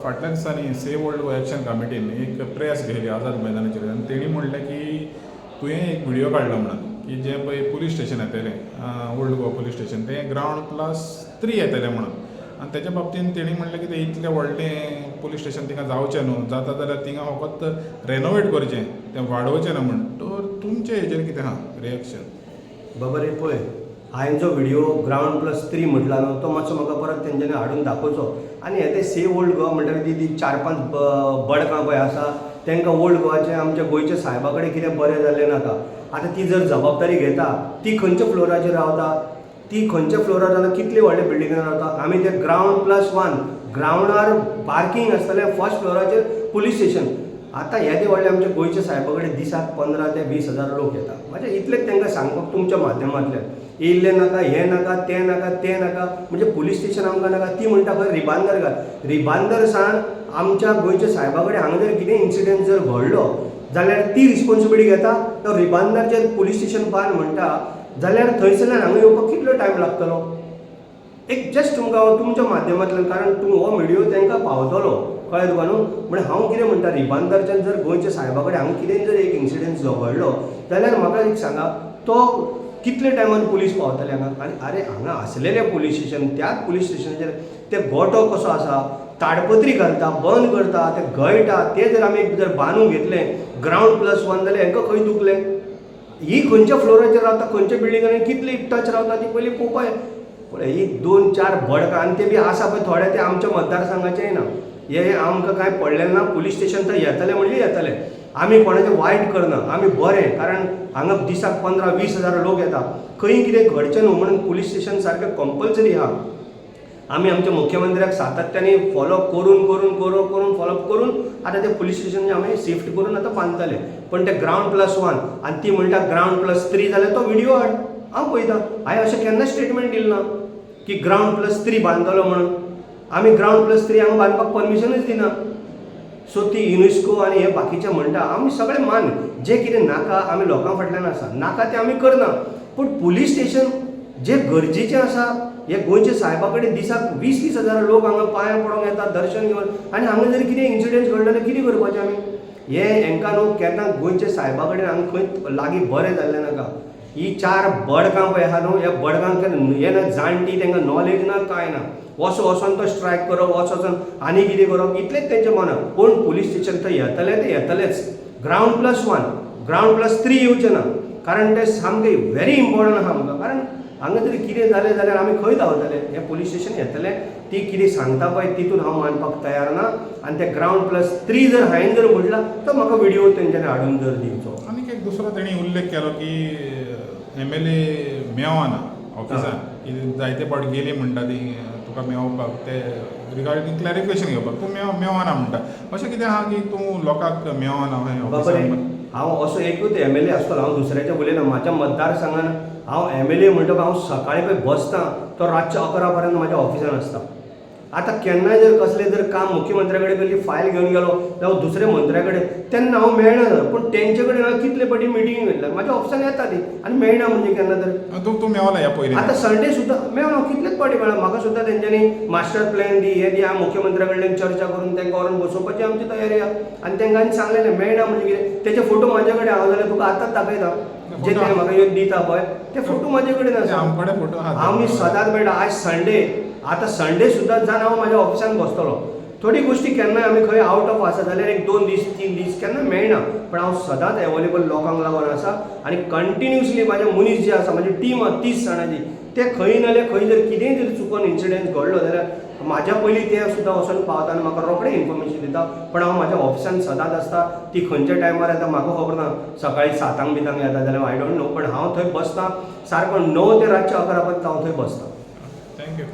फाटल्या दिसांनी save old Goa action कमिटीन एक प्रेस घेतली आझाद मैदानाचेर आनी तेणी म्हणलें की तुवें एक व्हिडिओ काडला म्हणून की जें पळय पुलीस स्टेशन येतलें ओल्ड गोवा पुलीस स्टेशन तें ग्रावंड+3 येतलें म्हणून आनी तेच्या बाबतींत तेणी म्हणलें की तें इतलें व्हडलें पुलीस स्टेशन तिंगा जावचें न्हू जाता जाल्यार तिंगा फकत रेनोवेट करचें तें वाडोवचें ना म्हणून तर तुमचें हेजेर कितें आहा रिएक्शन बाबा रे पळय हांवें जो व्हिडिओ ग्रावंड+3 म्हटला न्हू तो मातसो म्हाका परत तेंच्यांनी हाडून दाखोवचो आनी हे ते सेव्ह ओल्ड गोवा म्हणटा ती 4-5 बडकां पळय आसा तांकां ओल्ड गोवाचें आमच्या गोंयच्या साहेबा कडेन कितें बरें जाल्लें नाका आतां ती जर जबाबदारी घेता ती खंयच्या फ्लोराचेर रावता ती खंयच्या फ्लोरार रावता कितले व्हडले बिल्डिंगान रावता आमी ते ग्रावंड+1 ग्रावंडार पार्किंग आसतलें फर्स्ट फ्लोराचेर पुलीस स्टेशन आतां हे व्हडले आमच्या गोंयच्या साहेबा कडेन दिसाक 15 ते 20 हजार लोक येता म्हणजे इतलेंच तांकां सांगपाक तुमच्या माध्यमांतल्यान येयल्लें नाका हें नाका तें नाका तें नाका म्हणजे पुलीस स्टेशन आमकां नाका ती म्हणटा खंय रिबांदर घाल रिबांदर सावन आमच्या गोंयच्या साहेबा कडेन हांगा जर कितें इन्सिडेंट जर घडलो जाल्यार ती रिस्पॉन्सिबिलिटी घेता तो रिबांदर जर पुलीस स्टेशन बांद म्हणटा जाल्यार थंयसरल्यान हांगा येवपाक कितलो टायम लागतलो एक जस्ट तुमकां तुमच्या माध्यमांतल्यान कारण तूं हो व्हिडिओ तांकां पावतलो कळ्ळें तुका न्हू म्हणजे हांव कितें म्हणटा रिबांदरच्यान जर गोंयच्या साहेबा कडेन हांगा कितें जर एक इन्सिडेंट जो घडलो जाल्यार म्हाका एक सांगा तो कितले टायमान पुलीस पावतले हांगा आनी आरे हांगा आसलेलें पुलीस स्टेशन त्याच पुलीस स्टेशनाचेर ते गोठो कसो आसा ताडपत्री घालता बंद करता ते गळटा ते जर आमी जर बांदून घेतलें ग्रावंड+1 जाल्यार हांकां खंय दुखलें ही खंयच्या फ्लोराचेर रावता खंयच्या बिल्डिंगांनी कितली टच रावता ती पयलीं पळोवपाक पळय ही 2-4 बडकां आनी ते बी आसा पळय थोडे ते आमच्या मतदारसंघाचेय ना हे आमकां कांय पडलें ना पुलीस स्टेशन थंय येतलें म्हणजे येतलें आमी कोणाचें वायट करना आमी बरें कारण हांगा दिसाक 15-20 हजार लोक येता खंय कितें घडचें न्हू म्हणून पुलीस स्टेशन सारकें कंपल्सरी आहा आमी आमच्या मुख्यमंत्र्याक सातत्यानी फॉलो करून फॉलोअप करून आतां ते पुलीस स्टेशन आमी शिफ्ट करून आतां बांदतले पण ते ग्रावंड+1 आनी ती म्हणटा ग्रावंड+3 जाल्यार तो व्हिडिओ हाड हांव पळयता हांवें अशें केन्ना स्टेटमेंट दिलें ना की ग्रावंड+3 बांदतलो म्हणून आमी ग्रावंड+3 हांगा बांदपाक परमिशनूच दिना सो ती युनेस्को आनी हे बाकीचे म्हणटा आमी सगळें मान जें कितें नाका आमी लोकां फाटल्यान आसा नाका तें आमी करना पूण पुलीस स्टेशन जें गरजेचें आसा हे गोंयच्या साहेबा कडेन दिसाक 20-20 हजार लोक हांगा पांयां पडोंक येता दर्शन घेवन आनी हांगा जर कितें इन्सिडेंट घडलो जाल्यार कितें करपाचें आमी हे हांकां न्हू केन्ना गोंयच्या साहेबा कडेन हांगा खंय लागीं बरें जाल्लें नाका ही 4 बडकां पळय आहा न्हू ह्या बडकांक हे ना जाणटी तांकां नॉलेज ना कांय ना वचोन तो स्ट्रायक करप वचोन आनी कितें करप इतलेंच तेंच्या मनाक पूण पुलीस स्टेशन थंय येतलें ते येतलेंच ग्रावंड+1 ग्रावंड+3 येवचें ना कारण तें सामकें व्हेरी इम्पॉर्टंट आहा आमकां कारण हांगा जरी कितें जालें जाल्यार आमी खंय धांवतले हें पुलीस स्टेशन येतलें ती कितें सांगता पळय तितून हांव मानपाक तयार ना आनी ते ग्रावंड+3 जर हांवें जर म्हटला तर म्हाका व्हिडिओ तेंच्यांनी हाडून जर दिवचो आनीक एक दुसरो तेणी उल्लेख केलो की MLA मेळना ऑफिसान जायते फावट गेली म्हणटा ती तुका मेळोवपाक ते रिगार्डींग क्लॅरिफिकेशन घेवपाक तूं मेळना म्हणटा अशें कितें आहा की तूं लोकांक मेळना हांव असो एकूच MLA आसतलो हांव दुसऱ्याचें उलयना म्हाज्या मतदारसंघान हांव MLA म्हणटकच हांव सकाळीं पळय बसतां तो रातचे 11 पर्यंत म्हाज्या ऑफिसान आसता आतां केन्नाय जर कसलें जर काम मुख्यमंत्र्या कडेन कसली फायल घेवन गेलो जावं दुसऱ्या मंत्र्या कडेन तेन्ना हांव मेळना पूण तेंचे कडेन हांव कितले फावटी मिटींग घेतल्या म्हाज्या ऑफिसान येता ती आनी मेळना म्हणजे केन्ना तर तूं मेळला ह्या पयलीं आतां संडे सुद्दां मेळना कितलेच फावटी मेळ्ळा म्हाका सुद्दां तेंच्यांनी मास्टर प्लॅन दी हे दी हांव मुख्यमंत्र्या कडल्यान चर्चा करून तांकां व्हरून बसोवपाची आमची तयारी आहा आनी तांकां आनी सांगलेलें मेळना म्हणजे कितें तेचे फोटो म्हाजे कडेन हांव जाल्यार तुका आतांच दाखयता जे ते म्हाका येवन दिता पळय ते फोटो म्हाजे कडेन आसा आमी सदांच मेळटा आज संडे आतां संडे सुद्दां जावन हांव म्हाज्या ऑफिसान बसतलो थोडी गोश्टी केन्नाय आमी खंय आवट ऑफ आसा जाल्यार एक 2 दीस 3 दीस केन्ना मेळना पण हांव सदांच एवेलेबल लोकांक लागून आसा आनी कंटिन्युअसली म्हाजे मनीस जे आसा म्हाजी टीम आसा 30 जाणांची ते खंय नाल्यार खंय जर कितेंय जर चुकोन इन्सिडेंट घडलो जाल्यार म्हाज्या पयलीं ते सुद्दां वचून पावता आनी म्हाका रोखडें इन्फॉर्मेशन दिता पण हांव म्हाज्या ऑफिसान सदांच आसता ती खंयच्या टायमार येता म्हाका खबर ना सकाळीं 7 बितांक येता जाल्यार आय डोंट नो पण हांव थंय बसतां सारको 9 ते रातचे 11 पर्यंत हांव थंय बसतां थँक्यू